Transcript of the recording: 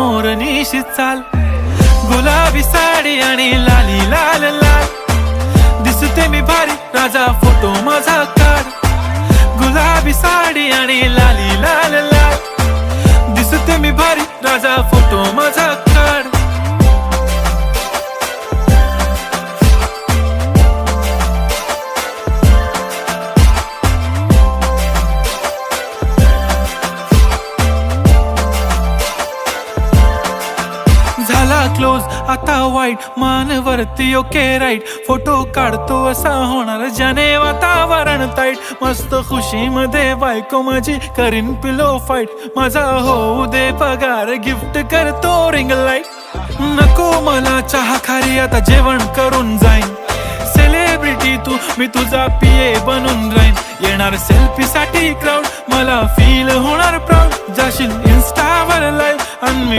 समोर निशी चाल, गुलाबी साडी आणि लाली लाल लाल, दिसते मी भारी राजा फोटो माझा काढ, गुलाबी साडी आणि लाली लाल लाल, दिसते मी भारी राजा फोटो माझा काढ. झाला क्लोज आता वाईट, मानवरती ओके राईट, फोटो काढतो असा होणार ज्याने वातावरण ताईट, मस्त खुशी मध्ये बायको माझी करीन पिलो फाईट, माझा होऊ दे पगार गिफ्ट करतो रिंग लाईट, नको मला चहा खारी आता जेवण करून जाईन, सेलिब्रिटी तू मी तुझा पिये बनून राहीन, येणार सेल्फी साठी क्राऊड मला फील होणार प्राऊड, जाशील इन्स्टावर लाईव्ह आणि